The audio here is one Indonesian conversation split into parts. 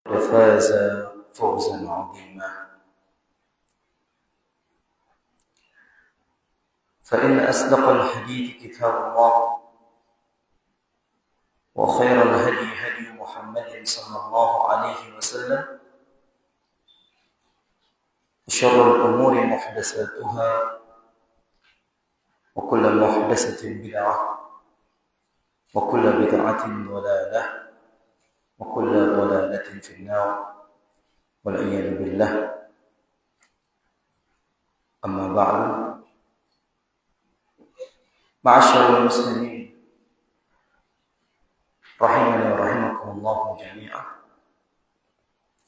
فاز فوزا عظيما. فإن أصدق الحديث كتاب الله، وخير الهدي هدي محمد صلى الله عليه وسلم، وشر الأمور محدثاتها، وكل محدثة بدعة، وكل بدعة ضلالة، وكل ضلالة في النار، والعياذ بالله. أما بعد، معاشر المسلمين rahimani wa rahimakumullah jami'an.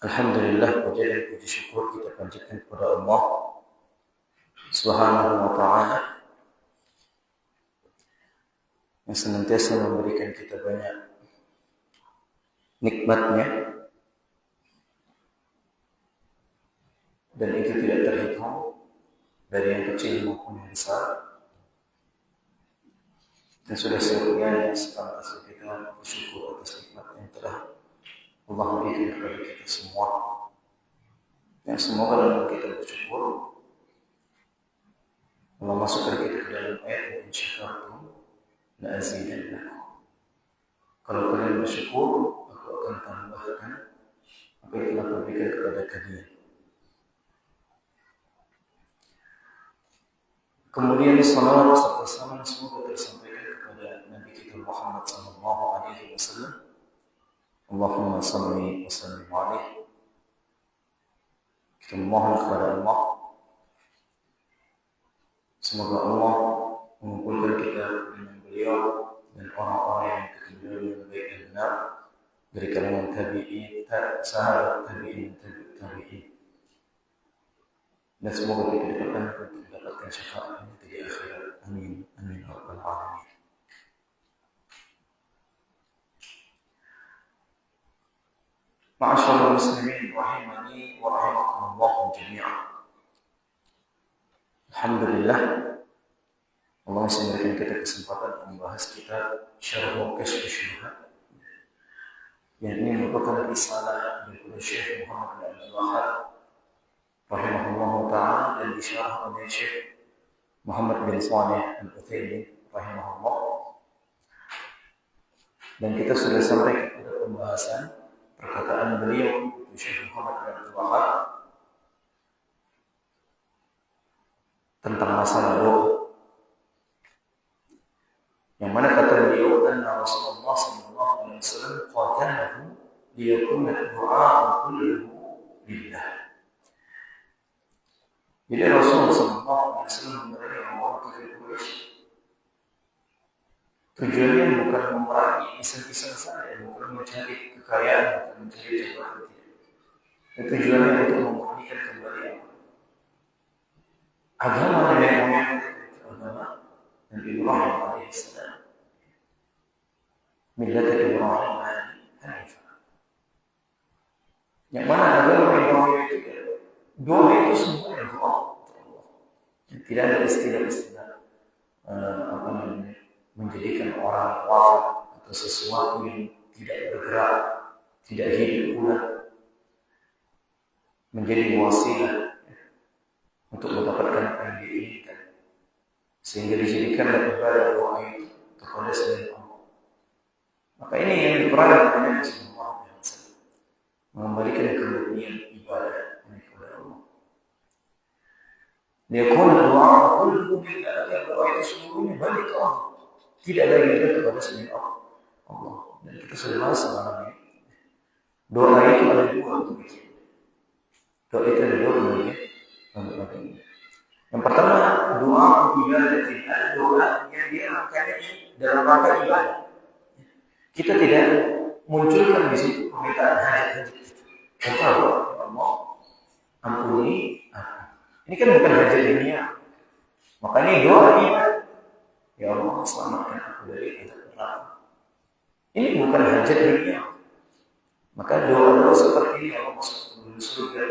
Alhamdulillah, puja dan puji syukur kita panjatkan kepada Allah Subhanahu wa ta'ala yang senantiasa memberikan kita banyak nikmatnya, dan itu tidak terhitung dari yang kecil maupun yang besar. Dan sudah seyogyanya sepantas kita bersyukur atas nikmat yang telah Allah berikan kepada kita semua. Dan semoga dalam kita bersyukur, Allah masukkan kita ke dalam ayat in syakartum la azidannakum. Kalau kalian bersyukur, aku akan tambahkan apa yang telah kuberikan kepada kalian. Kemudian salawat serta salam semoga tersampaikan kepada Nabi kita Muhammad sallallahu alaihi wasallam. Allahumma salli wa sallim alaihi. Kita mohon kepada Allah semoga Allah mengumpulkan kita dengan beliau dan orang-orang yang ketemu yang baik dan benar dari kalangan tabi'in, sahabat tabi'in, tabi'in. Dan semoga kita mendapatkan syafaat di akhirat. Amin, amin ya rabbal alamin. Ma'asyiral muslimin rahimani wa rahimakumullah jami'an. Alhamdulillah, Allah masih memberikan kita kesempatan membahas kitab Syarh Kashf Syubhat, yang ini merupakan risalah dari Syekh Muhammad bin Abdul Wahhab rahimahullah ta'ala dan disyarah oleh Syekh Muhammad bin Shalih Al-Utsaimin rahimahullah. Dan kita sudah sampai kepada pembahasan perkataan beliau, Syekh Muhammad bin Abdul Wahhab, tentang masalah doa, yang mana kata beliau, anna Rasulullah sallallahu alaihi wasallam qatalahu liyakuna ad-du'a kulluhu lillah. Jadi Rasulullah sallallahu alaihi wasallam memerangi orang kafir Quraisy. Tujuannya bukan memerangi iseng-iseng saja, bukan mencari kekayaan, bukan mencari jabatan. Tujuannya untuk memurnikan kembali agama nenek moyang, agama Nabi Ibrahim alaihissalam. Millat Ibrahim Hanifah. Yang mana agama Ibrahim itu doa itu semuanya doa. Tidak ada istilah-istilah menjadikan orang wafat atau sesuatu yang tidak bergerak, tidak hidup pula, menjadi wasilah untuk mendapatkan apa yang diinginkan, sehingga dijadikanlah ibadah doa itu kepada selain Allah. Maka ini yang diperankan oleh Nabi sallallahu alaihi wasallam, mengembalikan kemurnian ibadah kepada Allah. Liyakun doa kulluhu lillah, doa itu seluruhnya balik ke Allah, tidak lagi ada kepada selain Allah. Dan kita sudah bahas semalam ini, doa itu ada dua bentuknya. Doa itu ada dua bentuknya. Yang pertama, doa ibadatin, ada doa yang dia angkanya dalam rangka ibadah. Kita tidak munculkan di situ permintaan hajat-hajat. Contoh, ya Allah, ampuni aku. Ini kan bukan hajat dunia. Makanya doa ibadah. Ya Allah, selamatkan aku dari azab neraka. Ini bukan hajat dunia. Maka doa-doa seperti ini, ya Allah, masuk ke surga.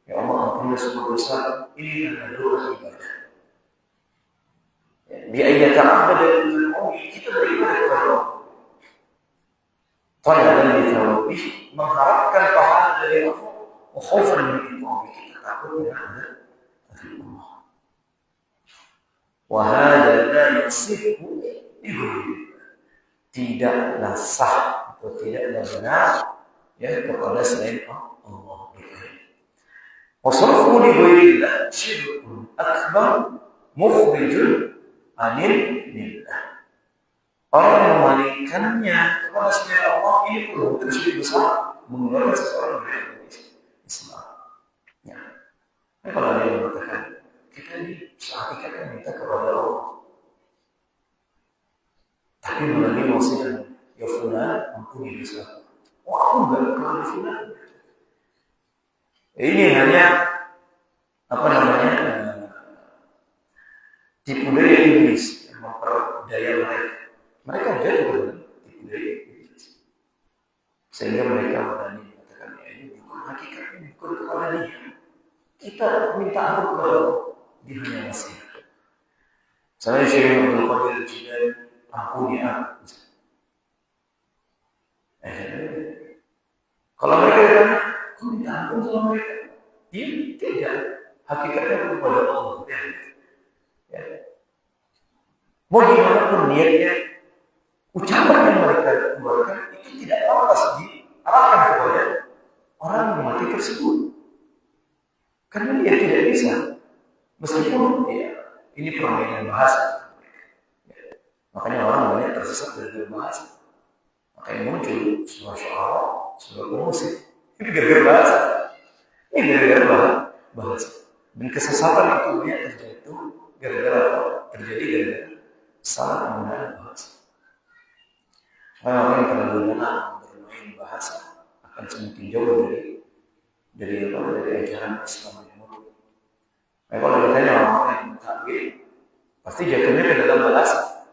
Ya Allah, ampuni semua dosa. Ini adalah doa ibadah. Bi ayyi ta'abbada bil mu'min, kita beribadah kepada Allah. talaban li thawabih, mengharapkan pahala dari Allah, wa khaufan min iqabih, kita takut dengan azab Allah. Wa hadza la yasihu tidaklah sah atau tidaklah benar ya kepada selain Allah. Wasarfu li ghairillah syirkun akbar mukhrijun anil millah. Orang yang memalingkannya kepada selain Allah ini perbuatan syirik besar, mengeluarkan seseorang dari Islam. Ya. Kalau ada yang mengatakan kita ini hakikatnya minta kepada Allah, tapi melalui wasilah ya fulan ampuni dosa. Oh aku enggak kepada fulan. Ini hanya apa namanya tipu daya iblis yang memperdaya mereka. Mereka jadi tipu daya iblis, sehingga mereka berani mengatakan ya ini bukan hakikatnya, bukan kepada dia. Kita minta ampun kepada Allah, dia hanya wasilah. Saya Syekh Abdul Qadir Jilani ampuni aku. Kalau mereka bertanya, kau minta ampun sama mereka? Dia tidak. Hakikatnya kepada Allah. Ya. Mau gimana pun niatnya, ucapan yang mereka keluarkan itu tidak pantas diarahkan kepada orang yang mati tersebut. Karena dia tidak bisa. Meskipun ya, ini permainan bahasa. Ya. Makanya orang banyak tersesat dari bahasa. Makanya muncul sebuah syair, sebuah musik. Ini gara-gara bahasa. Ini gara-gara bahasa. Dan kesesatan itu banyak terjadi gara-gara apa? Terjadi gara-gara salah penggunaan bahasa. Orang yang terlalu dalam bermain bahasa akan semakin jauh dari ajaran Islam yang murni. Kalau ditanya orang yang mentakwil, pasti jatuhnya ke dalam bahasa.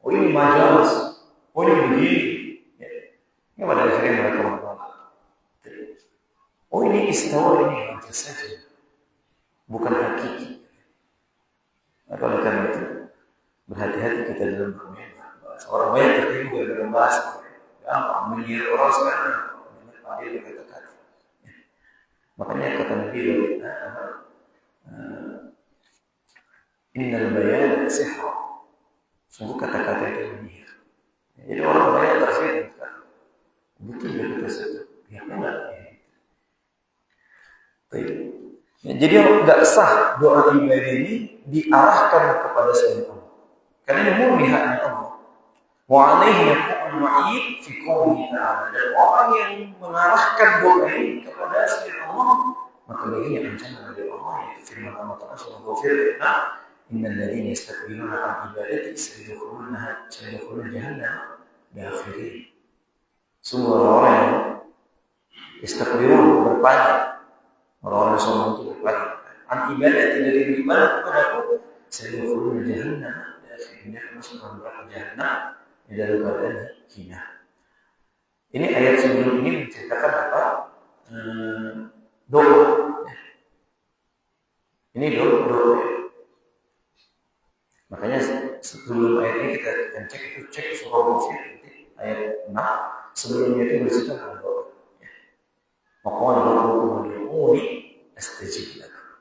Oh ini majalis, oh ini begini. Ini pada akhirnya mereka menolak. Oh ini istiwa ini hanya saja, bukan hakiki. Maka oleh karena itu berhati-hati kita dalam bermain bahasa. Orang banyak tertipu dalam bahasa. Gampang mengira orang sekarang dia berkata-kata. Makanya kata Nabi Innal bayan sihr. Sungguh kata-kata itu menyihir. Jadi orang banyak tersihir sekarang. Betul dia kata saja. Ya benar. Ya, jadi nggak sah doa ibadah ini diarahkan kepada selain Allah. Karena ini murni haknya Allah. Wa alaihi yaqul wa'id fi qawlihi ta'ala. Dan orang yang mengarahkan doa ini kepada selain Allah, maka baginya ancaman dari Allah yaitu firman Allah Ta'ala subhanahu wa ta'ala, innal ladzina yastakbiruna 'an ibadati sayadkhuluna jahannam dakhirin. Semua orang yang istakbirun berpaling, orang-orang sombong itu berpaling an ibadati dari beribadah kepadaku, sayadkhuluna jahannam dakhirin, masuk dalam neraka jahannam dalam keadaan hina. Ini ayat sebelum ini menceritakan apa? Doa. Ini doa. Makanya sebelum ayat ini kita akan cek surah Ghafir ayat 6. Sebelumnya itu bercerita tentang doa. Maka doa astajib lakum.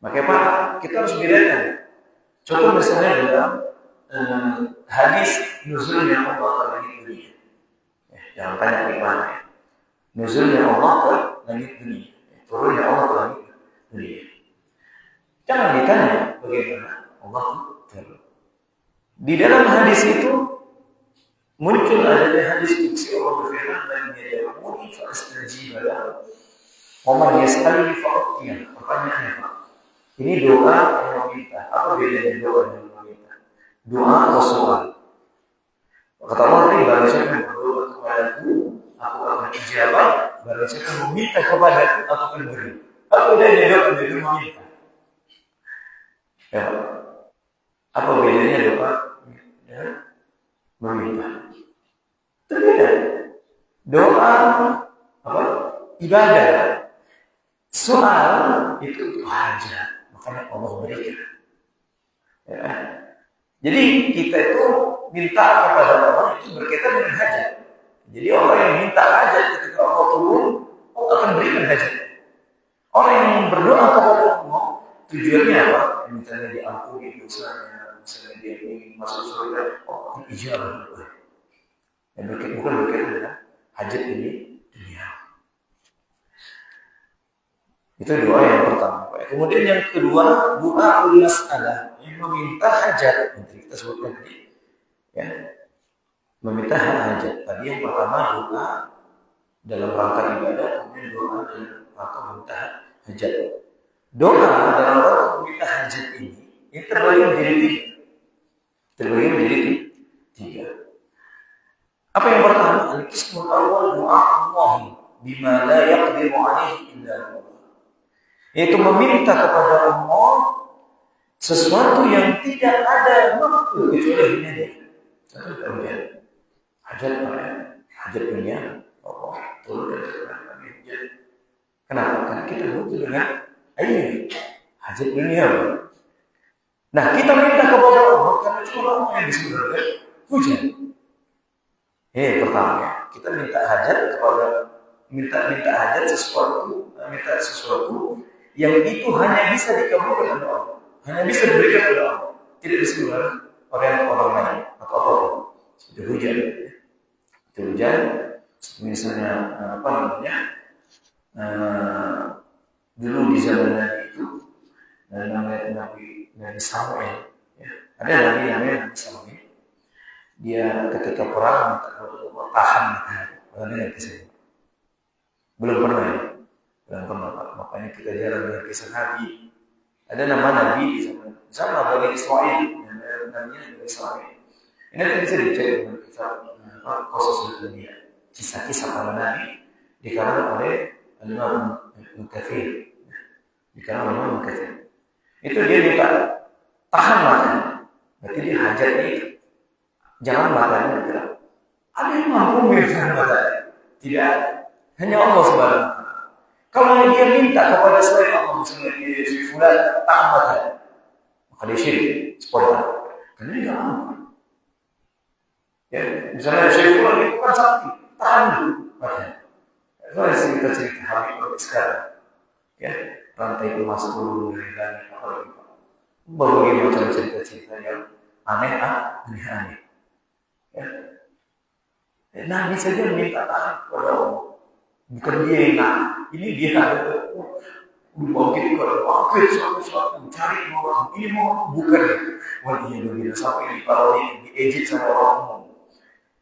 Makanya Pak, kita harus bedakan. Contoh misalnya dalam hadis nuzulnya Allah ke langit dunia. Jangan tanya bagaimana. Nuzulnya Allah ke langit dunia. Turunnya Allah ke langit dunia. Jangan ditanya bagaimana Allah turun. Di dalam hadis itu muncul adanya hadis qudsi Allah berfirman, "Man yad'uni fa astajib lahu, wa man yas'alni fa u'tiyah." Pertanyaannya Pak, ini doa yang meminta. Apa bedanya doa yang meminta? Doa atau soal? Kata Allah tadi, barang siapa yang berdoa kepadaku, aku akan ijabah. Barang siapa yang meminta kepadaku, aku akan beri. Apa bedanya doa dengan meminta? Ya, apa bedanya doa dan meminta? Berbeda. Doa apa? Ibadah. Soal itu hajat, makanya Allah berikan. Ya. Jadi kita itu minta kepada Allah itu berkaitan dengan hajat. Jadi orang yang minta hajat ketika Allah turun, Allah akan berikan hajat. Orang yang berdoa kepada Allah, tujuannya apa? Misalnya diampuni dosanya, misalnya dia ingin masuk surga, oh ijabah doa. Dan bukan berkaitan dengan hajat ini dunia. Itu doa yang pertama. Kemudian yang kedua, doa mas'alah, yang meminta hajat. Nanti kita sebutkan tadi, ya, meminta hajat. Tadi yang pertama doa dalam rangka ibadah, kemudian doa dalam rangka meminta hajat. Doa dalam rangka meminta hajat ini terbagi menjadi tiga. Terbagi menjadi tiga. Apa yang pertama? Al-qismul awal doa Allah bima la yaqdiru alaihi illa Allah. Yaitu meminta kepada Allah sesuatu yang tidak ada mampu kecuali dia. Hajat dunia Allah turun dari kami. Kenapa? Karena kita butuh dengan air. Hajat dunia. Nah, kita minta kepada Allah karena cuma Allah yang bisa memberikan hujan. Pertama, kita minta hajat kepada minta hajat sesuatu yang itu hanya bisa dikabulkan oleh Allah, hanya bisa diberikan oleh Allah, tidak disebutkan oleh orang lain atau apapun. Seperti hujan, misalnya dulu di zaman Nabi itu, Nabi Samuel, ya. Ada namanya Nabi Samuel. Dia ketika perang tahan, belum pernah. Makanya kita jarang dengar kisah Nabi. Ada nama Nabi di sama Bani Israil, namanya Nabi Israil. Ini bisa dicek dengan khusus dunia. Kisah-kisah para Nabi dikarang oleh Imam Mukathir. Itu dia minta tahan makan. Berarti dia hajatnya itu. Jangan makannya bergerak. Ada yang mampu memberikan makan? Tidak. Hanya Allah Subhanahu. Kalau dia minta kepada selain Allah, misalnya dia fulan tahan makan, maka dia syirik, spontan. Karena dia tidak mampu. Ya, misalnya fulan itu kan sakti, tahan makan. Kalau cerita Habib sekarang, ya, rantai emas turun dari langit, berbagai macam cerita-cerita yang aneh. Ya. Nabi saja minta tahan kepada Allah. Bukan dia yang ini dia mau gitu kalau suatu cari orang ini mau bukan. Wah iya begini sampai di parodi diejek sama orang umum.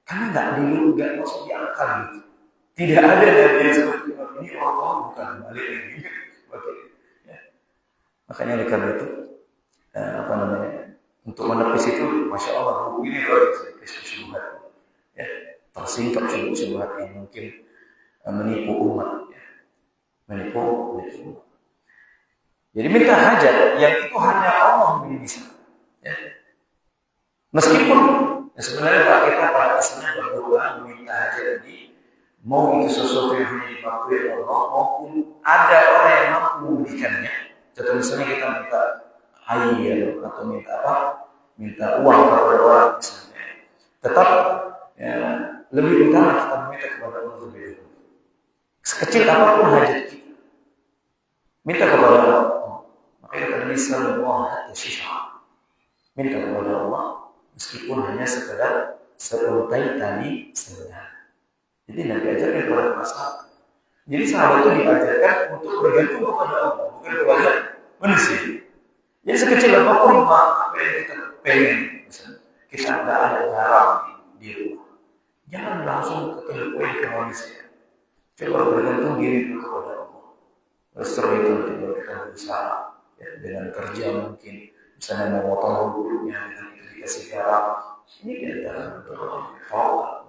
Karena nggak masuk di akal gitu. Tidak ada dari yang seperti ini orang bukan balik ini. Ya. Makanya oleh karena itu untuk menepis itu, masya Allah, ini loh syubhat, ya, tersingkap syubhat yang mungkin menipu umat, ya. Menipu. Jadi minta hajat yang itu hanya Allah yang bisa, ya. Meskipun sebenarnya kita pada asalnya berdoa meminta hajat ini, mau itu sesuatu yang hanya dimampu Allah, maupun ada orang yang mampu memberikannya. Contoh misalnya kita minta air atau minta uang kepada orang misalnya, tetap ya, lebih utama kita meminta kepada Allah lebih dulu. Sekecil apapun hajat kita, minta kepada Allah. Makanya kata Nabi sallallahu alaihi wasallam, minta kepada Allah meskipun hanya sekedar seuntai tali sendah. Jadi Nabi ajarkan kepada para sahabat. Jadi sahabat itu diajarkan untuk bergantung kepada Allah, bukan kepada manusia. Jadi sekecil apapun apa yang kita pengen, misalnya kita tidak ada garam di rumah, jangan langsung ketemuin ke manusia. Coba bergantung diri kepada Allah. Setelah itu kita berusaha, ya, dengan kerja mungkin, misalnya memotong bulunya dengan itu dikasih garam. Ini kita berdoa.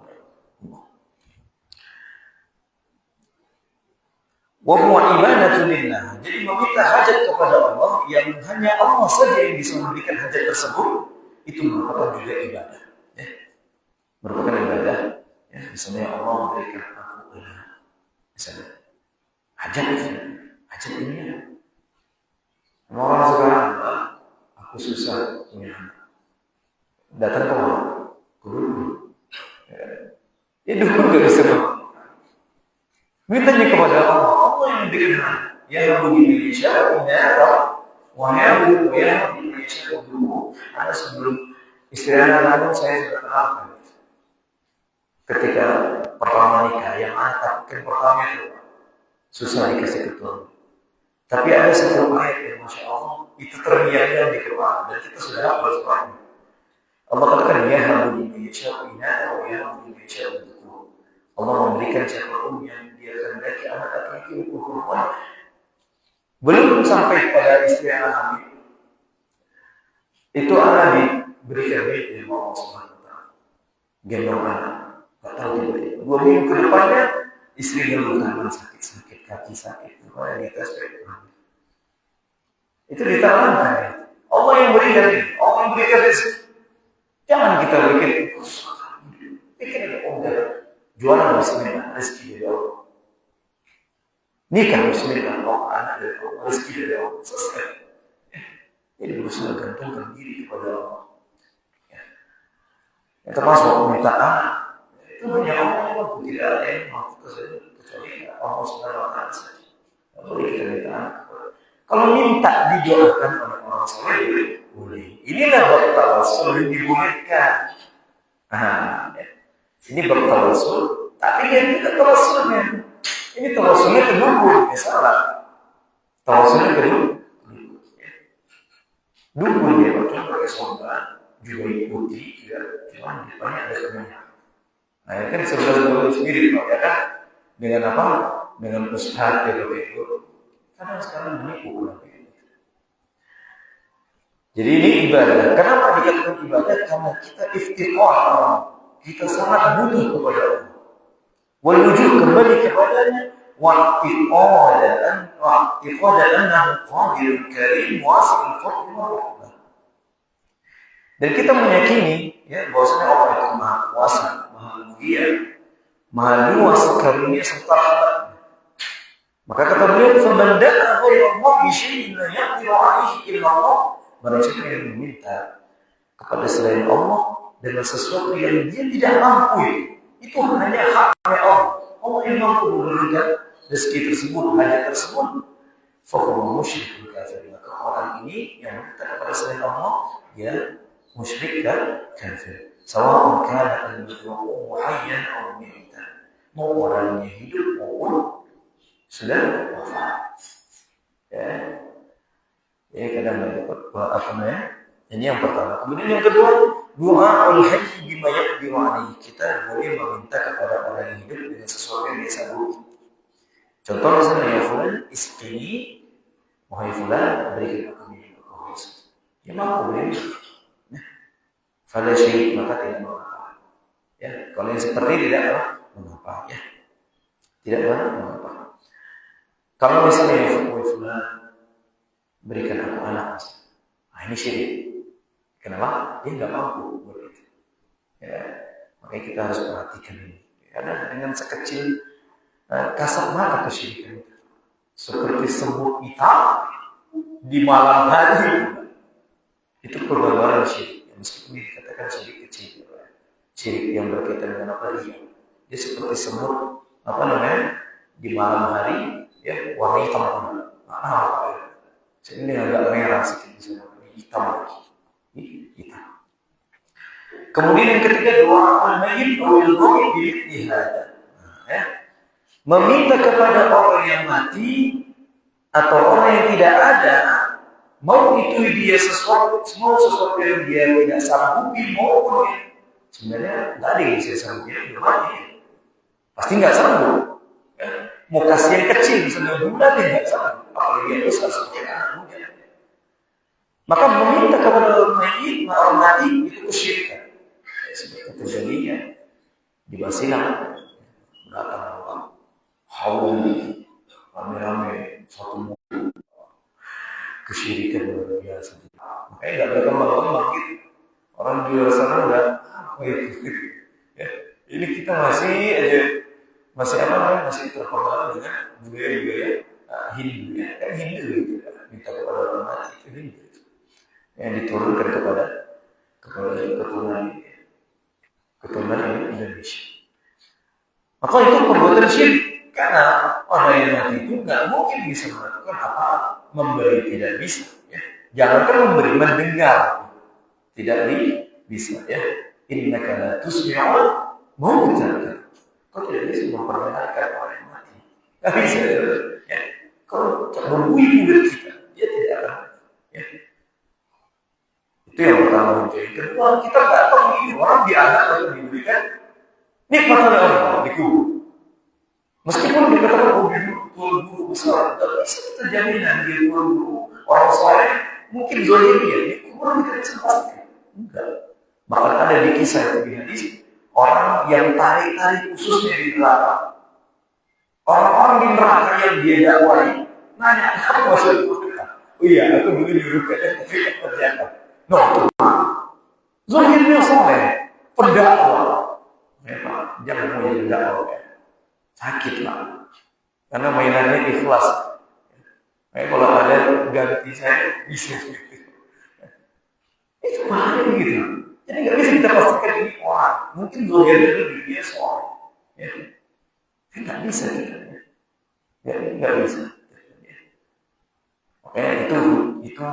Wa huwa ibadatu lillah. Jadi meminta hajat kepada Allah yang hanya Allah saja yang bisa memberikan hajat tersebut, itu merupakan juga ibadah. Ya. Merupakan ibadah. Ya, misalnya Allah memberikan aku misalnya hajat ini. Orang sekarang aku susah punya anak. Datang ke Allah. Itu pun gak bisa mintanya kepada Allah. Allah yang memberikan. Ya begini Indonesia, wahai Indonesia dulu. Ada sebelum istilah lalu saya sudah kenalkan. Ketika pertama nikah, yang anak pertama itu susah dikasih keturunan. Tapi ada satu ayat yang Masya Allah itu terbiasa di Quran dan kita sudah hafal semuanya. Allah katakan ya habu Indonesia atau ya habu Indonesia untuk Allah memberikan siapapun yang dia kehendaki anak laki-laki untuk perempuan. Belum sampai pada istilah hamil. Itu anak diberikan oleh Allah Subhanahu wa taala. Gendong anak. Tak tahu tiba-tiba 2 minggu ke depannya istri gendong tangan sakit, kaki sakit. Kalau di tes itu ditanamkan. Allah yang berikan ini, Allah yang berikan rezeki. Jangan kita pikir jualan bismillah, rezeki dari Allah. Nikah bismillah, anak dari Allah, rezeki dari Allah. Selesai. Jadi berusaha gantungkan diri kepada Allah. Ya, termasuk permintaan itu hanya Allah, tidak ada yang mampu kecuali Allah Subhanahu wa taala saja. Tidak boleh kita minta. Kalau minta didoakan oleh orang soleh boleh. Inilah bab tawasul yang dibolehkan. Ini bab tawasul, tapi yang tidak tawasulnya. Ini tawasulnya kedua, salah. Tawasulnya kedua. Dukun dia pakai sorban juga ikuti juga cuma banyak ada kemenangan. Nah ini kan sebenarnya sendiri ya kan dengan apa? Dengan ustaz yang begitu. Kadang sekarang menipu lagi. Jadi ini ibadah. Kenapa dikatakan ibadah? Karena kita iftiqar, kita sangat butuh kepada Allah. Wujud kembali kepadanya. واعتقادا أنه قادر كريم واسع الفضل والرحمة. Dan kita meyakini ya bahwasanya Allah itu Maha Kuasa, Maha Mulia, Maha luas karunia serta rahmatnya. Maka kata beliau, "Faman da'a ghayra Allah bi syai'in la yaqdiru 'alaihi illa Allah." Barang siapa yang meminta kepada selain Allah dengan sesuatu yang dia tidak mampu, itu hanya haknya Allah. Allah yang mampu memberikan rezeki tersebut, hajat tersebut. Fahuwa musyrikun kafir. Maka orang ini yang minta kepada selain Allah, dia musyrik dan kafir. Sawa'un kana al-mad'u hayyan aw mayitan. Mau orangnya hidup maupun sudah wafat. Ya. Ya kadang apa namanya? Ini yang pertama. Kemudian yang kedua, du'aul hayy bima yaqdiru 'alaihi. Kita boleh meminta kepada orang yang hidup dengan sesuatu yang dia sanggupi. Contoh misalnya ya fulan istri, wahai fulan berikan aku minum alkohol. Ya mampu beri. Fala syai' maka tidak mengapa. Ya, kalau yang seperti tidak mengapa ya. Tidak mengapa. Kalau misalnya ya fulan berikan aku anak. Nah, ini syirik. Kenapa? Dia nggak mampu begitu. Ya, makanya kita harus perhatikan ini. Karena dengan sekecil kasar mata kesyirikan seperti semut hitam di malam hari itu perbuatan syirik. Meskipun dikatakan syirik kecil, syirik yang berkaitan dengan apa dia seperti semut apa namanya di malam hari ya warna hitam ini agak merah sedikit hitam. Kemudian yang ketiga doa al-mayyit awil ghaib bi hada. Meminta kepada orang yang mati atau orang yang tidak ada, mau itu dia sesuatu yang dia tidak sanggupi maupun sebenarnya nggak ada yang bisa sanggup dia mati, pasti nggak sanggup. Ya. Mau kasih yang kecil misalnya bulan dia nggak sanggup, apalagi yang besar seperti anak muda. Maka meminta kepada orang mati itu kesyirikan. Seperti terjadinya di Basilan datang orang haul rame-rame satu mobil kesyirikan luar biasa. Makanya nggak ada kembang-kembang gitu. Orang di luar sana udah apa itu? Ya, ini kita masih apa namanya masih terpengaruh dengan budaya Hindu ya. Kan Hindu gitu. Minta kepada orang mati itu Hindu. Yang diturunkan kepada keturunan Indonesia. Maka itu perbuatan syirik. Karena orang yang mati itu nggak mungkin bisa melakukan apa, memberi tidak bisa. Ya. Jangankan memberi, mendengar tidak bisa. Ya. Innaka la tusmi'ul mauta. Kau tidak bisa memperdengarkan orang yang mati. Nggak bisa. Ya. Kalau berbunyi mulut kita, dia tidak akan. Ya. Itu yang pertama. Yang kedua, kita nggak tahu ini orang diangkat atau diberikan nikmat oleh Allah di kubur. Meskipun dikatakan tuan guru besar, tidak bisa kita jaminan dia tuan guru orang soleh, mungkin zahirnya di kubur tidak bisa pastikan. Enggak. Bahkan ada di kisah itu di hadis, orang yang tarik-tarik ususnya di neraka. Orang-orang di neraka yang dia dakwai, nanya, kamu masuk neraka? Oh iya, aku dulu nyuruh kalian, tapi tidak terjadi. No, zahirnya soleh, pendakwah. Jangan mau jadi dakwah. Sakit lah, karena mainannya ikhlas. Kalau ada ganti saya bisa. Itu bahaya gitu. Jadi nggak bisa kita pastikan ini orang. Mungkin zahirnya itu dia seorang. Ya, nggak bisa. Ya, nggak bisa. Oke, itu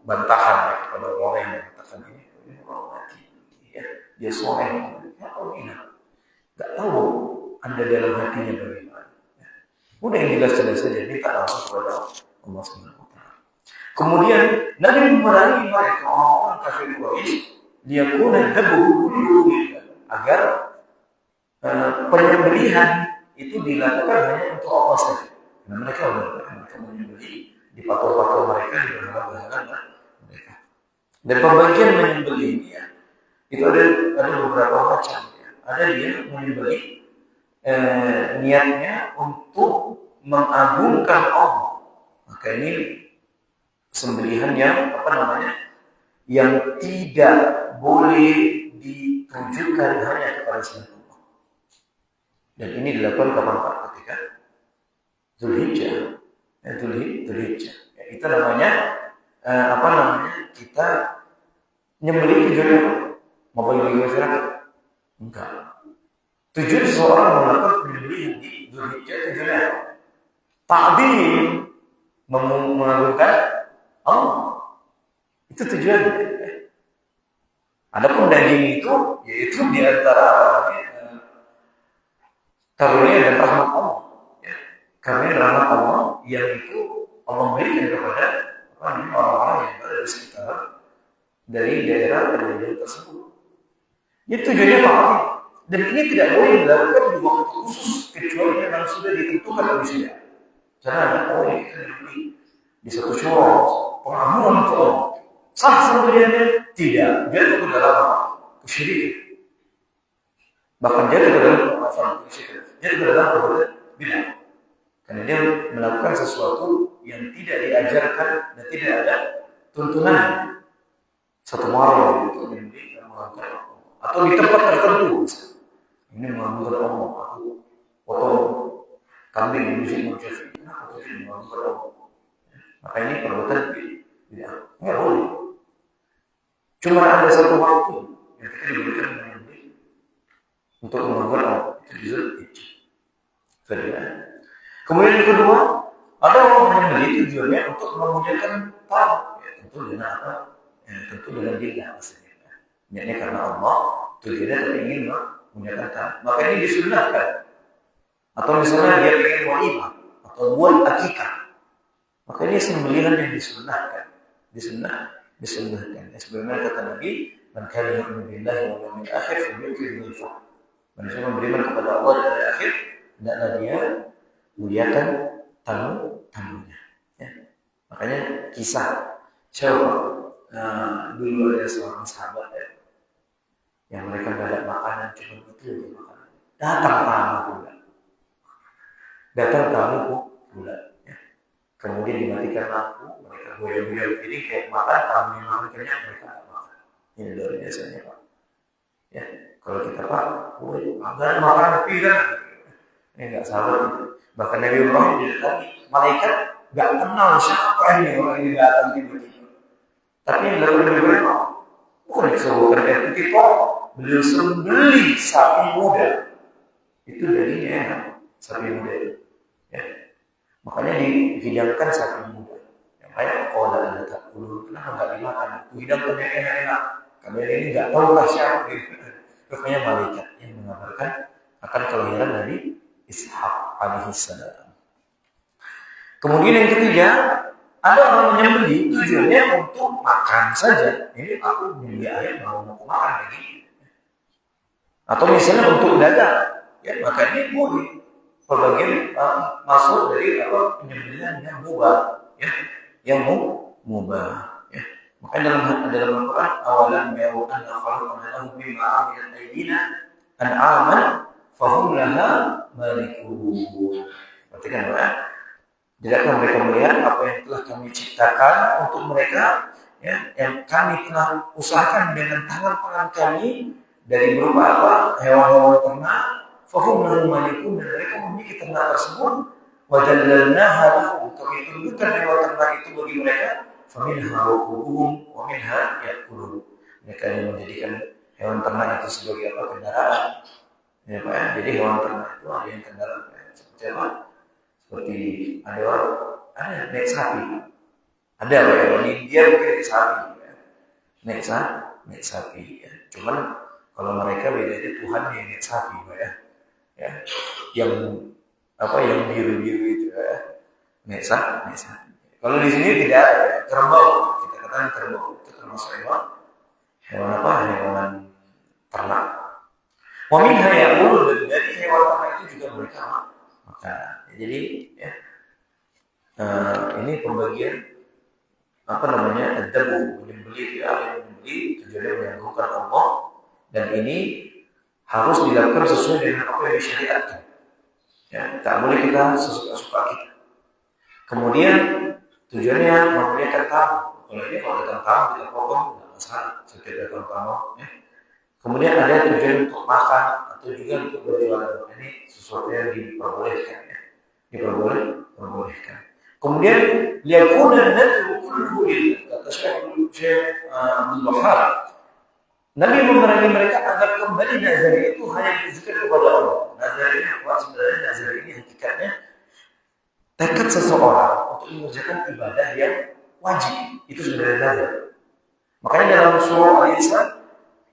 bantahan ya, kepada orang yang mengatakan ini orang mati. Ya, dia soleh. Ya, nggak tahu Anda dalam hatinya bagaimana. Udah yang jelas-jelas saja, minta langsung kepada Allah SWT. Kemudian Nabi memerangi mereka orang kafir Quraisy, dia kuna dabu agar penyembelihan itu dilakukan hanya untuk Allah saja. Karena mereka menyembelih di patok-patok mereka, di berhala-berhala mereka. Dan pembagian menyembelih ini ya, itu ada beberapa macam. Ya. Ada dia menyembelih niatnya untuk mengagungkan Allah. Maka ini sembelihan yang yang tidak boleh ditujukan hanya kepada selain Allah. Dan ini dilakukan kapan Pak? Ketika Dzulhijjah. Dzulhijjah. Ya, itu namanya kita nyembelih tujuannya mau bagi masyarakat? Enggak. Tujuan seseorang melakukan penyembelihan di Dzulhijjah tujuannya ta'zim, mengagungkan Allah. Itu tujuannya. Adapun daging itu yaitu di antara karunia dan rahmat Allah. Ya. Karunia dan rahmat Allah yang itu Allah berikan kepada orang-orang yang berada di sekitar dari daerah terjadi tersebut. Itu tujuannya ta'zim. Dan ini tidak boleh dilakukan di waktu khusus kecuali yang sudah ditentukan oleh syariat. Jangan kita di satu syurga pengagungan untuk Allah. Sah sembelihannya? Tidak. Dia itu dalam kesyirikan. Bahkan dia itu dalam kesyirikan. Dia itu dalam bid'ah. Karena dia melakukan sesuatu yang tidak diajarkan dan tidak ada tuntunan. Satu marah itu menjadi atau di tempat tertentu. Ini mengagungkan Allah. Aku potong kambing di musim Syafi'i. Aku ini mengagungkan Allah. Maka ini perbuatan tidak boleh. Cuma ada satu waktu yang kita diberikan untuk mengagungkan Allah. Itu Dzulhijjah. Kemudian yang kedua, ada orang menyembelih tujuannya untuk memuliakan tahu. Ya, tentu dengan apa? Ya, tentu dengan dia maksudnya. Niatnya karena Allah, tujuannya tapi ingin menyatakan, maka ini disunahkan. Atau misalnya dia ingin walimah atau buat akikah, maka ini sembelihan yang disunahkan. Disunahkan. Sebagaimana kata Nabi, "Man kana yu'minu billahi wal yawmil akhir falyukrim dhayfah." Manusia beriman kepada Allah dan hari akhir, hendaklah dia muliakan tamu-tamunya. Ya. Makanya kisah siapa dulu ada seorang sahabat ya, yang mereka tidak ada makanan, cuma betul makanan. Datang tamu pula. Ya. Kemudian dimatikan lampu, mereka goyang-goyang. Jadi kayak makan, tamu yang makan kenyang, mereka tidak makan. Ini luar biasanya Pak. Ya, kalau kita Pak, makanan piran. Ini nggak salah. Bahkan Nabi Ibrahim tadi malaikat nggak kenal siapa ini orang ini datang tiba-tiba. Tapi yang dalam Nabi Ibrahim bukan disebutkan itu beliau sembelih sapi muda. Itu darinya enak, sapi muda itu. Makanya dihidangkan sapi muda. Yang kayak kola ada tak dulu, kenapa nggak dimakan? Dihidangkan yang enak-enak. Kalian ini nggak tahu lah siapa. Rupanya malaikat yang mengabarkan akan kelahiran dari Ishak alaihissalam. Kemudian yang ketiga, ada orang menyembelih tujuannya untuk makan saja. Ini aku beli ayam mau makan lagi. Atau misalnya untuk dagang, ya maka ini boleh. Pembagian masuk dari penyembelihan yang mubah, ya, yang mubah. Ya. Maka dalam Al-Quran, awalan ya'udan khalaqna lahum mimma 'amilat aydina an'aman fahum laha malikun. Perhatikan ya. Tidakkah mereka melihat apa yang telah kami ciptakan untuk mereka, ya, yang kami telah usahakan dengan tangan kami dari berupa apa? Hewan-hewan ternak, fahum lahu malikun, dan mereka memiliki ternak tersebut, wa dallalnaha lahum, kami tunjukkan hewan ternak itu bagi mereka, faminha rukubuhum wa minha ya'kulun. Mereka yang menjadikan hewan ternak itu sebagai apa? Kendaraan. Ya, Pak, ya? Jadi hewan ternak itu ada yang kendaraan, ya. Seperti apa? Seperti ada naik sapi, ada ya, di India mungkin sapi, ya. naik sapi, ya. Cuman kalau mereka bedanya Tuhan yang naik sapi, ya, ya, yang biru-biru itu, ya, naik sapi. Kalau di sini tidak ada, ya. Kerbau, kita katakan kerbau itu termasuk hewan ternak. Waminha ya'kulun, dan dari hewan ternak itu juga mereka makan. Jadi ya, ini pembagian adabu, menyembelih, ya, menyembelih tujuannya menyangguhkan Allah, dan ini harus dilakukan sesuai dengan apa yang disyariatkan. Ya, tak boleh kita sesuka-suka kita. Kemudian tujuannya memuliakan tamu. Kalau datang tamu kita potong, nggak masalah. Setiap datang tamu, ya. Kemudian ada tujuan untuk makan atau juga untuk berjualan. Ini sesuatu yang diperbolehkan, ya. Diperbolehkan. Kemudian liyakuna nadru kulluhu lillah, kata Syekh Abdul Wahab. Nabi memerangi mereka agar kembali nazar itu hanya ditujukan kepada Allah. Nazar ini apa? Sebenarnya nazar ini hakikatnya tekad seseorang untuk mengerjakan ibadah yang wajib. Itu sebenarnya nazar. Makanya dalam surah Al-Insan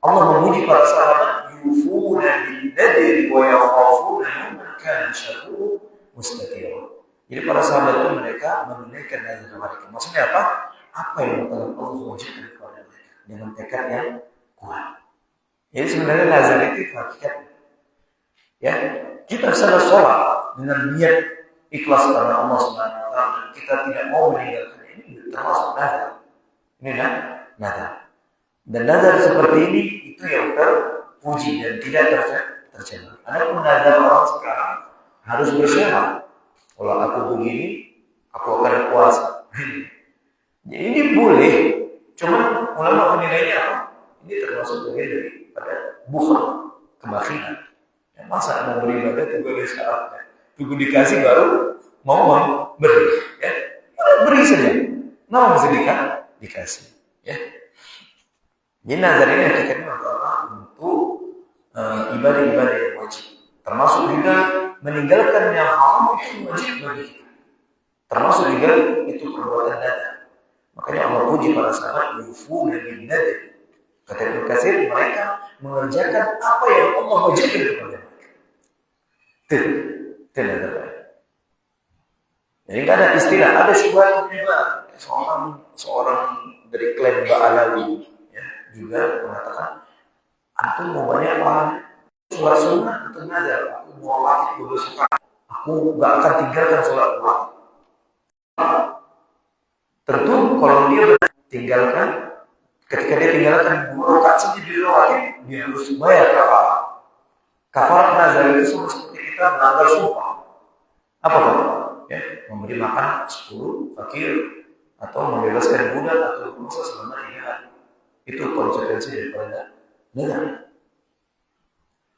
Allah memuji para sahabat, yufuna bin nadri wa yakhafuna yawman kana syarruhu mustatira. Jadi para sahabat itu mereka menunaikan nazar mereka. Maksudnya apa? Apa yang telah Allah wajibkan kepada mereka dengan tekad yang kuat. Jadi sebenarnya nazar itu hakikatnya, ya, kita salah sholat dengan niat ikhlas karena Allah Subhanahu Wa Taala, kita tidak mau meninggalkan ini, termasuk nazar. Ini nazar. Dan nazar seperti ini itu yang terpuji dan tidak tercela. Adapun nazar orang sekarang harus bersyarat. Kalau aku begini, aku akan puasa. Jadi ini boleh, cuma ulama menilainya apa? Ini termasuk bagian daripada bukhul, kebakhilan. Ya, masa mau beribadah tunggu ada syaratnya, tunggu dikasih baru mau beri, ya, beri saja. Mau sedekah dikasih, ya. Jadi nazar ini hakikatnya adalah untuk ibadah-ibadah yang wajib, termasuk juga meninggalkan yang haram itu wajib bagi kita, termasuk juga itu perbuatan nazar. Makanya Allah puji para sahabat, yufuna bin nadr. Kata Ibnu Katsir, mereka mengerjakan apa yang Allah wajibkan kepada mereka. Itu nazar. Jadi tidak ada istilah, ada syubhat juga. Seorang dari klan Ba'alawi, ya, juga mengatakan, antum mau banyak pahala, sholat sunnah atau nazar, aku mau wajib berdosa, aku nggak akan tinggalkan sholat wajib. Tentu kalau dia tinggalkan, ketika dia tinggalkan 2 rakaat saja di wajib, dia harus bayar kafarat. Kafarat nazar itu sama seperti kita melanggar sumpah. Apa Pak? Ya, memberi makan 10 fakir atau membebaskan budak atau puasa selama 3 hari. Itu konsekuensi daripada nazar.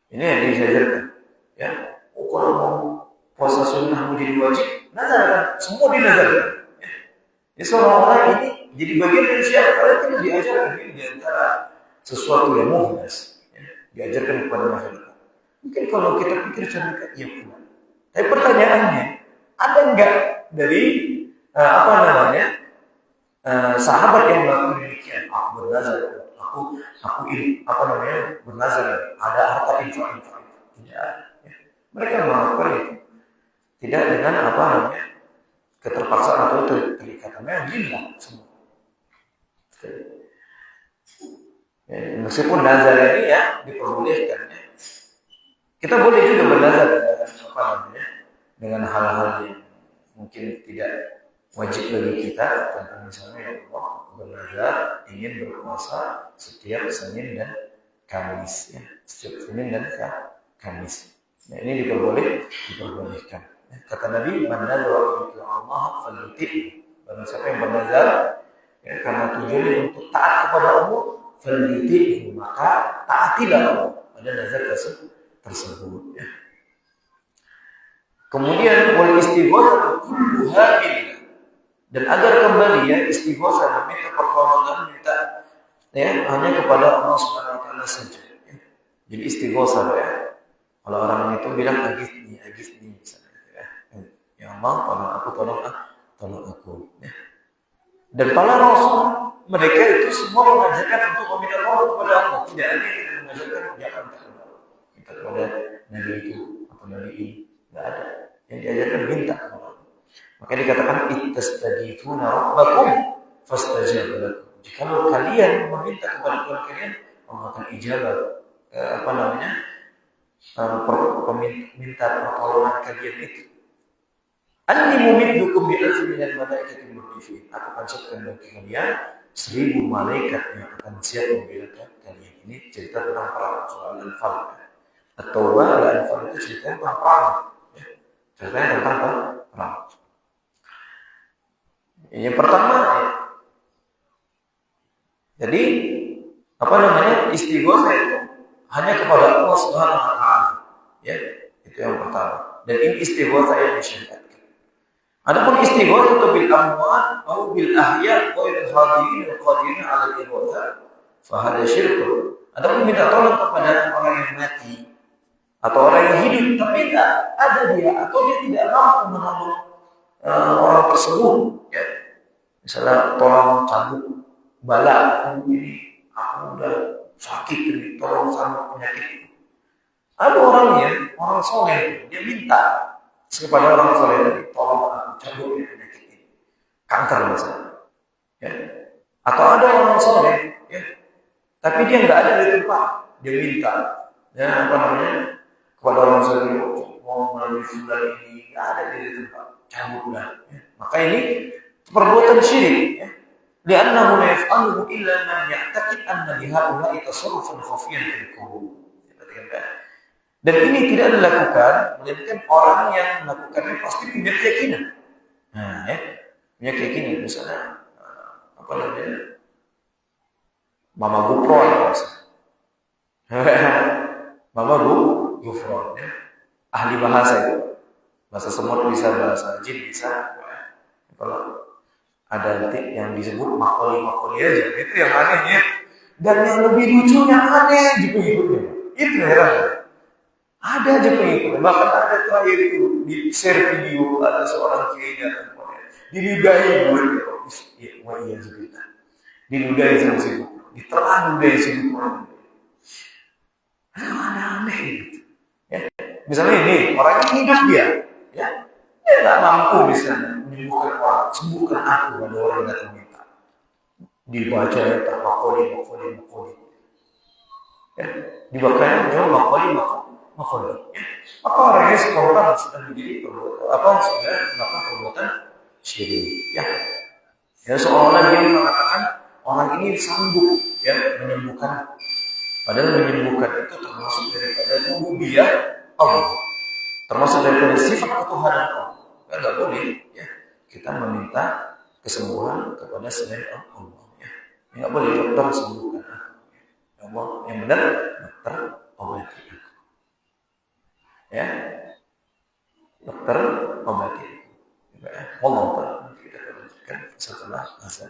Ini yang diajarkan. Ya, kalau mau puasa sunnah menjadi wajib, nazar kan? Semua dinazarkan. Ya. Jadi seorang orang ini jadi bagian dari syiar, karena tidak diajarkan ini di antara sesuatu yang muhdas, ya, diajarkan kepada masyarakat. Mungkin kalau kita pikir cerita, iya benar. Tapi pertanyaannya, ada enggak dari apa namanya sahabat yang melakukan demikian. Aku bernazar, aku ini apa namanya bernazar, ada harta infak. Tidak, ya. Mereka melakukan itu tidak dengan apa namanya keterpaksaan atau terikatannya lillah semua. Ya, meskipun nazar ini ya diperbolehkan, ya. Kita boleh juga bernazar dengan apa namanya dengan hal-hal yang mungkin tidak wajib bagi kita, contoh misalnya ya Allah bernazar ingin berpuasa setiap Senin dan Kamis, ya. Setiap Senin dan Kamis. Nah, ini diperbolehkan. Kata Nabi, "Man nazara ila Allah falyuti." Barang siapa yang bernazar ya, karena tujuannya untuk taat kepada Allah, falyuti, maka taatilah Allah pada nazar tersebut. Ya. Kemudian wal istighatsah kulluha billah. Dan agar kembali ya istighatsah meminta pertolongan minta ya hanya kepada Allah Subhanahu wa taala saja. Ya. Jadi istighatsah ya. Kalau orang itu bilang agisni misalnya ya. Ya Allah, tolong aku ya. Dan para rasul mereka itu semua mengajarkan untuk meminta tolong kepada Allah. Tidak ada yang mengajarkan jangan minta kepada nabi itu atau nabi ini. Tidak ada. Yang diajarkan minta kepada Allah. Maka dikatakan ittastaghithuna rabbakum fastajaba lakum. Jikalau kalian meminta kepada Tuhan kalian, Allah akan ijabah apa namanya? Minta pertolongan kalian itu. Anni mumiddukum bi alfin minal malaikati murdifin. Aku akan siapkan bagi kalian 1000 malaikat yang akan siap membela kalian. Ini cerita tentang perang surah Al-Anfal. At-Taubah Al-Anfal itu cerita tentang perang. Ya. Ceritanya tentang perang. Yang pertama ya. Jadi apa namanya? Istighatsah itu hanya kepada Allah Subhanahu wa taala. Ya, itu yang pertama. Dan ini istighatsah yang disyariatkan. Adapun istighatsah bil amwat atau bil ahya ghairil hadirin wal qadirin 'ala al-irada fa hada syirk. Adapun minta tolong kepada orang yang mati atau orang yang hidup tapi tidak ada dia atau dia tidak mampu menolong orang tersebut, ya. Misalnya tolong cabut bala ini, aku udah sakit ini, tolong sama penyakit. Ada orangnya, orang soleh, dia minta kepada orang soleh tadi, tolong aku cabut penyakit ini, kanker misalnya. Ya. Atau ada orang soleh, ya, tapi dia nggak ada di tempat, dia minta, ya apa namanya, kepada orang soleh, mau melalui bulan ini, nggak ada di tempat, cabutlah. Ya. Maka ini perbuatan syirik, ya. Li'annahu la yaf'aluhu illa man ya'taqid anna li haula'i tasarrufan khafiyan fil qubur. Dan ini tidak dilakukan melainkan orang yang melakukannya pasti punya keyakinan. Nah, ya, punya keyakinan misalnya apa namanya? Mama Gufron misalnya. Mama Gufron, ya. Ahli bahasa itu. Bahasa semut bisa, bahasa jin bisa. Kalau ada detik yang disebut makoli aja, itu yang anehnya. Dan yang lebih lucunya aneh di pengikutnya. Itu heran. Ada aja pengikutnya. Bahkan ada terakhir itu di share video ada seorang kiainya diludahi juga. Diludahi sama si buku. Ditelan dari si buku. Aneh gitu. Ya. Misalnya ini orang ini hidup dia, ya. Dia nggak mampu misalnya menyembuhkan orang, sembuhkan aku, ada orang yang datang minta. Dibaca ya, makoli. Ya, dibacanya dia makoli. Ya. Maka orangnya sekolah sudah menjadi sudah melakukan perbuatan syirik. Ya, seolah-olah dia mengatakan orang ini sanggup ya menyembuhkan. Padahal menyembuhkan itu termasuk daripada rububiyah Allah. Termasuk daripada sifat ketuhanan Allah. Kan nggak boleh ya kita meminta kesembuhan kepada selain Allah. Ya, nggak boleh dokter sembuhkan. Allah yang benar dokter obati. Ya, dokter obati. Allah Taala kita lanjutkan setelah azan.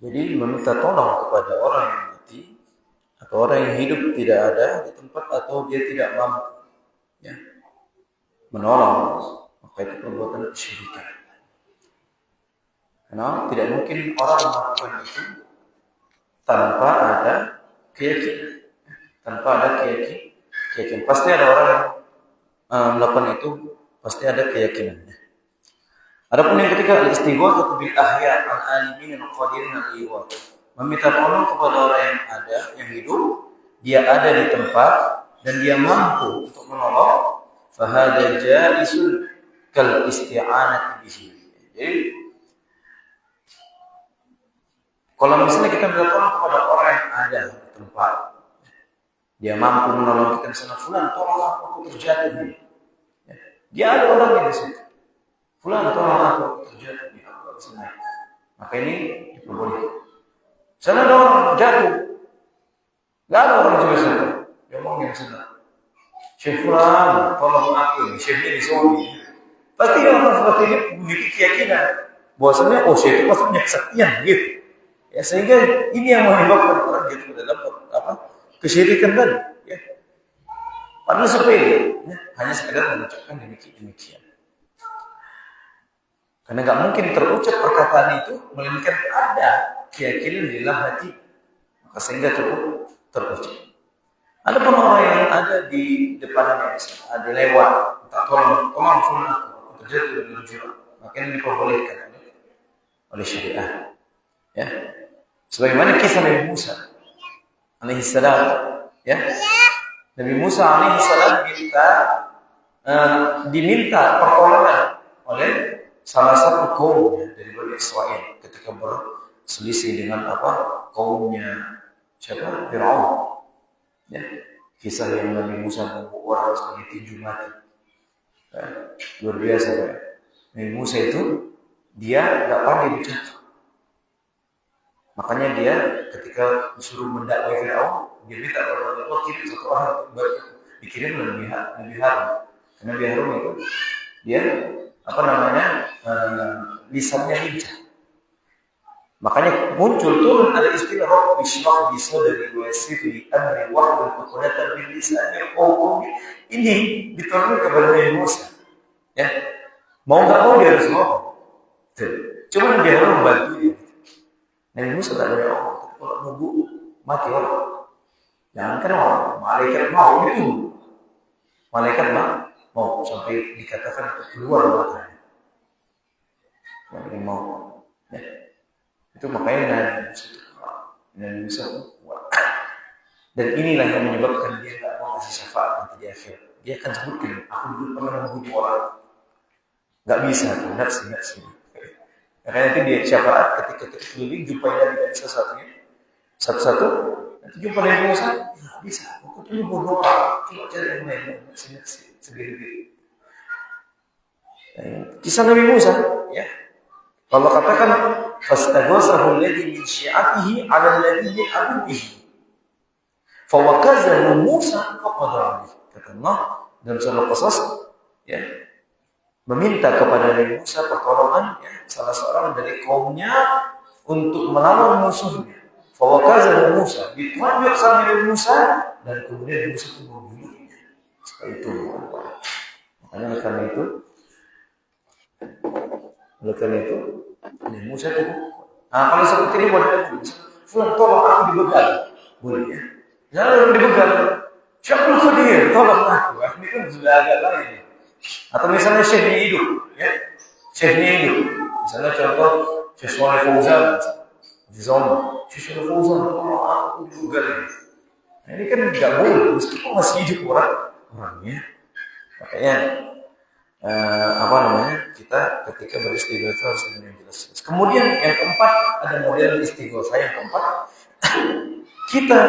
Jadi meminta tolong kepada orang yang mati atau orang yang hidup tidak ada di tempat atau dia tidak mampu ya, menolong, maka itu perbuatan kesyirikan. Karena tidak mungkin orang melakukan itu tanpa ada keyakinan. Tanpa ada keyakinan. Pasti ada orang yang melakukan itu, pasti ada keyakinannya. Adapun yang ketiga, al-istighatsatu bil ahya' al-alimin al-qadirin al-iwat. Meminta tolong kepada orang yang ada, yang hidup, dia ada di tempat dan dia mampu untuk menolong, fa hadza jaizun kal isti'anati bihi. Jadi kalau misalnya kita minta tolong kepada orang yang ada di tempat, dia mampu menolong kita di sana, fulan tolong aku terjatuh. Ya. Dia ada orangnya di situ. Fulan tolong aku terjatuh di sana. Maka ini diperbolehkan. Sana ada orang jatuh, nggak ada orang juga sana. Dia ngomongin sana. Syekh Fulan tolong aku ini, Syekh ini zombie. Pasti orang seperti ini memiliki keyakinan bahwasanya Syekh itu pasti punya kesaktian gitu. Ya, sehingga ini yang menyebabkan orang jatuh dalam kesyirikan tadi. Ya. Padahal sepele, ya, hanya sekedar mengucapkan demikian. Karena nggak mungkin terucap perkataan itu melainkan ada keyakinan di dalam hati, maka sehingga cukup terucap. Ada pun orang yang ada di depannya, ada lewat, tak tolong fulan terjadi dalam jurang, maka ini diperbolehkan oleh syariat. Ya. Sebagaimana kisah Nabi Musa alaihissalam, ya. Nabi Musa alaihissalam diminta pertolongan oleh salah satu kaum dari Bani Israel ketika berselisih dengan kaumnya siapa? Fir'aun. Ya. Kisah yang Nabi Musa membuat orang sebagai tinju mati. Luar biasa ya. Nabi Musa itu dia nggak pandai bicara. Makanya dia ketika disuruh mendakwai Fir'aun, dia minta kepada Allah kirim satu orang dikirim Nabi Harun. Karena Nabi Harun itu dia lisannya lincah. Makanya muncul turun ada istilah Rabbi shrah li sadri wa yassir li amri wahlul 'uqdatam min lisani yafqahu qawli. Ini diturunkan kepada Nabi Musa. Ya. Mau enggak mau dia harus ngomong. Cuma dia harus membantu dia. Nabi Musa tak ada Allah. Kalau nunggu mati orang. Jangan kan malaikat mau itu. Malaikat mau sampai dikatakan keluar matanya. Yang mau. Ya. Itu makanya Nabi Musa kuat. Dan inilah yang menyebabkan dia tak mau kasih syafaat nanti di akhir. Dia akan sebutkan, aku dulu pernah membunuh orang. Gak bisa, nafsi. Karena nanti dia syafaat ketika keliling jumpa Nabi dan satu-satu. Nanti jumpa Nabi Musa, nggak bisa. Aku dulu bunuh orang. Coba cari yang lain, nafsi sendiri. Kisah Nabi Musa, ya. Allah katakan, fastaghasahu alladhi min syi'atihi 'ala alladhi min aduwwihi. Fawakazahu Musa faqada 'alaihi. Kata Allah dalam surah Qasas, ya. Meminta kepada Nabi Musa pertolongan, ya, salah seorang dari kaumnya untuk melawan musuhnya. Fawakazahu Musa, ditunjuk sama Nabi Musa dan kemudian Musa itu membunuhnya. Seperti itu. Makanya karena itu Nabi Musa itu. Nah, kalau seperti ini boleh Fulan tolong aku dibegal. Boleh ya. Jangan dibegal. Syekh Qadir, tolong aku. Ini kan sudah agak lain. Atau misalnya syekhnya hidup, ya. Syekhnya hidup. Misalnya contoh Syekh Shalih Fauzan, Syekh Shalih Fauzan, tolong aku dibegal. Nah, ini kan nggak boleh, meskipun masih hidup orangnya. Makanya kita ketika beristighosa harus dengan yang jelas. Kemudian yang keempat ada model istighosa yang keempat. Kita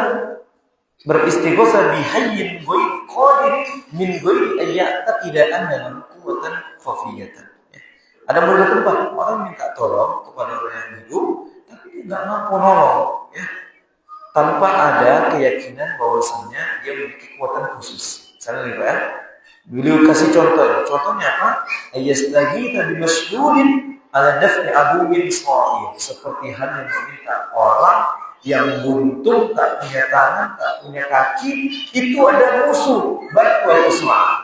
beristighosa bihayyin ghairi qadirin min ghairi ayyata tidak anna quwwatan khafiyatan. Ada model tempat orang minta tolong kepada orang yang hidup tapi dia enggak mampu nolong, ya. Tanpa ada keyakinan bahwasanya dia memiliki kekuatan khusus. Misalnya nih, Pak, Beliau kasih contoh. Contohnya apa? Ayastaghitha bimashdudin ala daf'i aduwwin shahih. Seperti halnya meminta orang yang buntung, tak punya tangan, tak punya kaki, itu ada musuh, bantu atau semangat.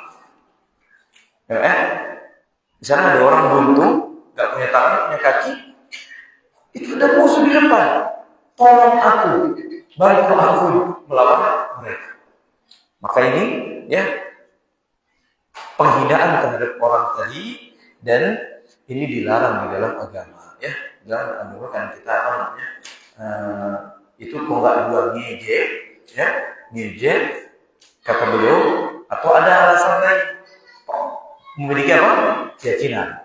Di sana ada orang buntung, tak punya tangan, tak punya kaki, itu ada musuh di depan. Tolong aku, bantu aku melawan mereka. Maka ini, ya, penghinaan terhadap orang tadi, dan ini dilarang di dalam agama, ya. Dalam agama kan kita apa namanya? Itu kok nggak dua ngejek, ya, ngejek, kata beliau, atau ada alasan lain, memiliki apa? Keyakinan.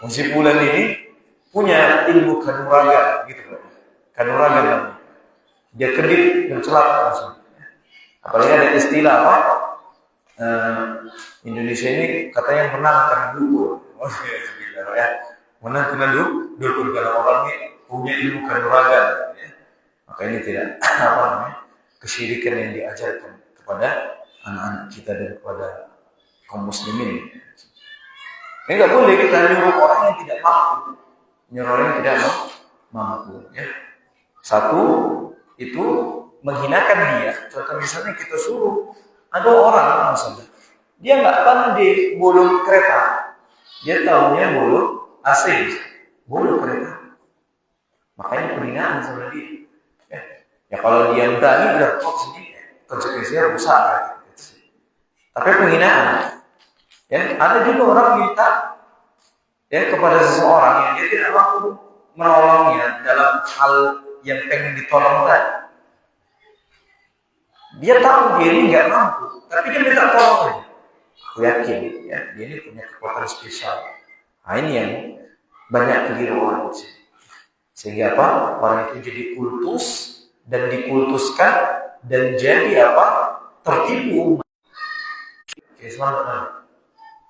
Si Fulan ini punya ilmu kanuragan, gitu, kanuragan, dia kedip dan celaka langsung. Apalagi ada istilah apa? Indonesia ini katanya menang karena dukun. Oh ya, menang karena dukun, karena orang ini punya ilmu kanuragan. Ya. Maka ini tidak apa namanya, kesyirikan yang diajarkan kepada anak-anak kita dan kepada kaum muslimin. Ini nggak boleh kita nyuruh orang yang tidak mampu, nyuruh orang yang tidak mampu. Ya. Satu itu menghinakan dia. Contoh misalnya kita suruh ada orang misalnya, dia nggak pandai bolong kereta, dia tahunya bolong AC, bolong kereta. Makanya penghinaan sama dia. Ya kalau dia berani udah kok sini, konsekuensinya rusak. Tapi penghinaan, ya ada juga orang minta ya kepada seseorang yang dia tidak mampu menolongnya dalam hal yang pengen ditolong tadi. Dia tahu dia ini nggak mampu, tapi dia minta tolong aja. Aku yakin, ya, dia ini punya kekuatan spesial. Nah ini yang banyak keliru orang sih. Sehingga apa? Orang itu jadi kultus dan dikultuskan dan jadi apa? Tertipu. Islam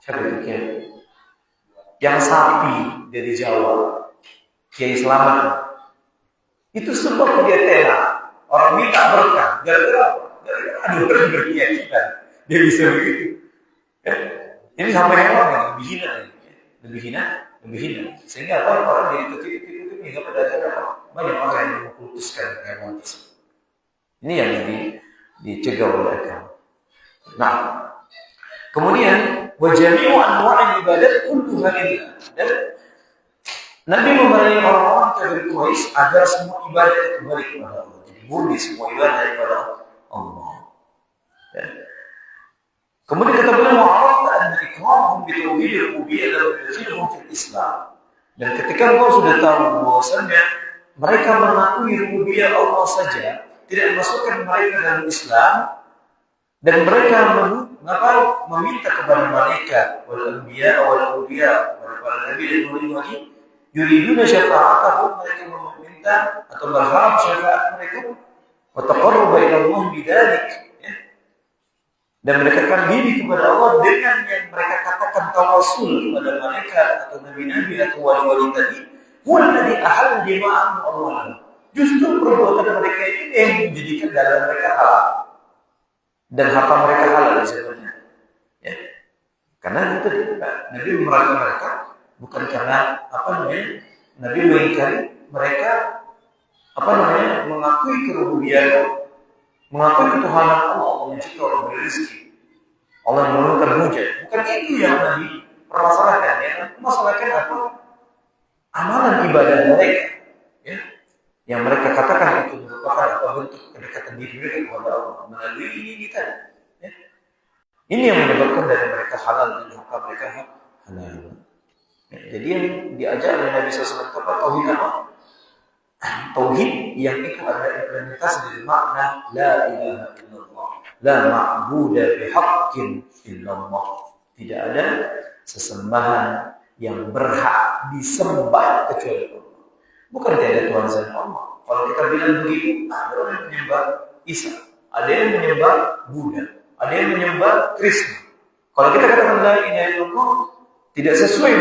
siapa itu Kiai? Yang sapi dari Jawa, Kiai Slamet. Itu sebab dia tela. Orang minta berkah, gara-gara aduh berkeyakinan dia bisa begitu. Ya. Ini sampai orang yang lebih hina. Sehingga orang jadi tertipu hingga pada akhirnya banyak orang yang mengkultuskan hemonisme. Ini yang dicegah oleh agama. Nah, kemudian wajami'u anwa'il ibadat kulluha lillah. Dan Nabi memerangi orang-orang kafir Quraisy agar semua ibadah itu kembali kepada Allah. Jadi murni semua ibadah kepada Allah. Ya. Kemudian kata beliau wa'arafta anna ikrahum bi tauhid rububiyyah la yudkhiluhum fil Islam. Dan ketika engkau sudah tahu bahwasanya mereka mengakui rububiyah Allah saja, tidak masukkan mereka dalam Islam, dan mereka meminta kepada malaikat wal anbiya wal awliya, para nabi dan wali-wali, yuriduna syafa'atahum, mereka meminta atau berharap syafaat mereka, wa taqarruba ila Allah bidzalik. Dan mendekatkan diri kepada Allah dengan yang mereka katakan tawasul kepada malaikat atau nabi-nabi atau wali-wali tadi. Walladzi ahalla dima'ahu Allah. Justru perbuatan mereka ini yang menjadikan darah mereka halal dan harta mereka halal sebenarnya. Ya. Karena itu Nabi memerangi mereka bukan karena apa namanya, Nabi mengingkari mereka apa namanya, mengakui kerububiyyah, mengakui ketuhanan Allah yang mencipta orang berizki, Allah menurunkan hujan. Bukan itu yang Nabi permasalahkan. Yang permasalahkan apa? Amalan ibadah mereka, ya, yang mereka katakan itu merupakan apa, bentuk kedekatan diri mereka kepada Allah melalui ini kita. Ya. Ini yang menyebabkan dari mereka halal dan harta mereka halal. Ya, jadi yang diajar oleh Nabi SAW itu apa? Tauhid apa? Tauhid yang itu ada implementasi dari makna la ilaha illallah, la ma'budu bihaqqin illallah. Tidak ada sesembahan yang berhak disembah kecuali Allah. Bukan tiada Tuhan selain Allah. Kalau kita bilang begitu, ada orang yang menyembah Isa, ada yang menyembah Buddha, ada yang menyembah Krishna. Kalau kita katakan la ilaha illallah, tidak sesuai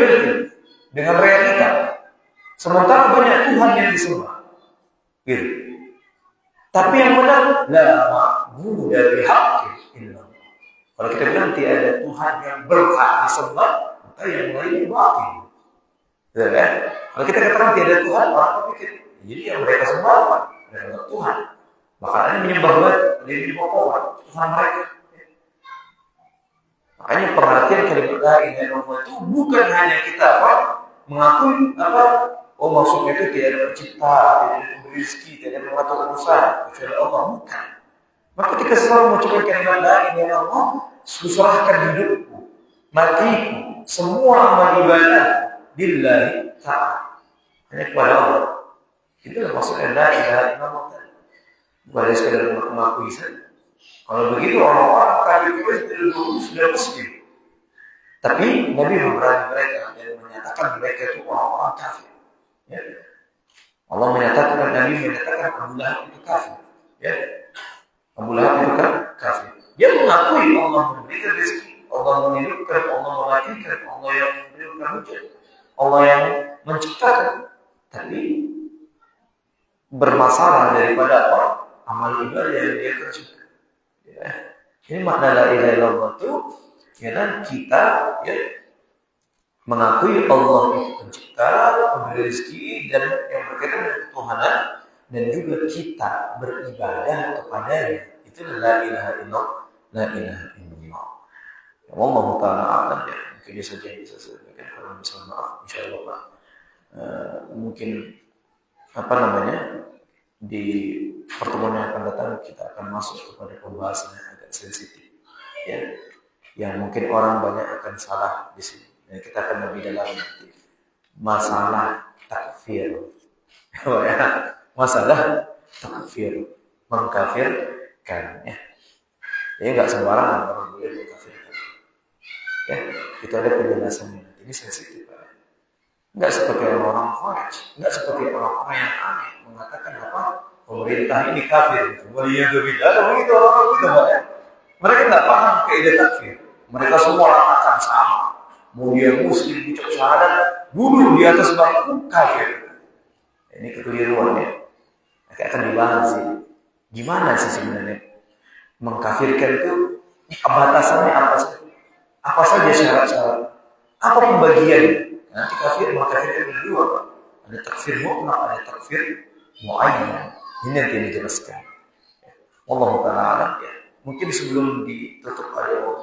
dengan realita. Sementara banyak Tuhan yang disembah. Gitu. Tapi yang benar la ma'budu bihaqqin illallah. Kalau kita bilang tiada Tuhan yang berhak disembah, maka yang lainnya batil. Ya kan? Kalau kita katakan tiada Tuhan, orang berpikir, jadi yang mereka sembah apa? Mereka Tuhan. Makanya menyembah batu, menyembah pohon, Tuhan mereka. Makanya perhatian kalimat la ilaha illallah itu bukan hanya kita mengakui oh maksudnya itu tidak ada pencipta, tidak ada pemberi rezeki, tidak ada mengatur urusan kecuali Allah, bukan. Maka ketika selalu mengucapkan kalimat la ilaha illallah, serahkan hidupku, matiku, semua amal ibadah lillahi ta'ala, hanya kepada Allah. Itulah maksudnya la ilaha illallah. Bukan sekadar mengakui saja. Kalau begitu orang-orang kafir itu dulu sudah muslim. Tapi Nabi memberani mereka dan menyatakan mereka itu orang-orang kafir. Ya. Allah menyatakan, Nabi menyatakan Abu Lahab itu kafir. Ya. Abu Lahab itu kafir. Dia mengakui Allah memberikan rezeki, Allah menghidupkan, Allah mematikan, Allah yang memberikan hujan, Allah yang menciptakan. Tapi bermasalah daripada amal ibadah yang dia kerjakan. Ya. Ini makna la ilaha illallah itu ya, kita mengakui Allah itu pencipta, pemberi rezeki dan yang berkaitan dengan ketuhanan, dan juga kita beribadah kepadanya. Itu la ilaha illallah, la ilaha illallah. Ya Allah taala alam ya. Mungkin saja yang bisa saya sampaikan. Kalau misalnya maaf, insyaallah mungkin di pertemuan yang akan datang kita akan masuk kepada pembahasan yang agak sensitif, ya, yang mungkin orang banyak akan salah di sini. Dan kita akan lebih dalam nanti masalah takfir, ya, masalah takfir, mengkafirkan, ya. Jadi nggak sembarangan orang boleh mengkafirkan, ya. Itu ada penjelasannya. Ini sensitif, Pak. Nggak seperti orang-orang Khawarij, nggak seperti orang-orang yang aneh mengatakan pemerintah ini kafir. Waliyadzubillah, ada begitu orang itu, Pak. Mereka nggak paham kaidah takfir. Mereka semua akan sama. Mau dia muslim, ucap syahadat, duduk di atas bangku kafir. Ini kekeliruan, ya. Nanti akan dibahas sih. Gimana sih sebenarnya mengkafirkan itu? Batasannya apa saja? Apa saja syarat-syarat? Apa pembagiannya? Nanti mengkafirkan ada dua, Pak. Ada takfir mutlak, ada takfir muayyan. Ini yang dijelaskan. Allah taala alam, ya. Mungkin sebelum ditutup ada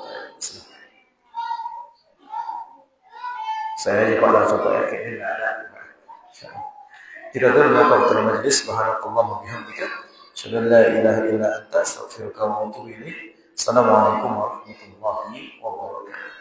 saya pada satu ayat ini tidak ada. Tidak ada berapa dalam majlis. Subhanakallah wa bihamdika, asyhadu an la ilaha illa anta, astaghfiruka wa atubu ilaik. Assalamualaikum warahmatullahi wabarakatuh.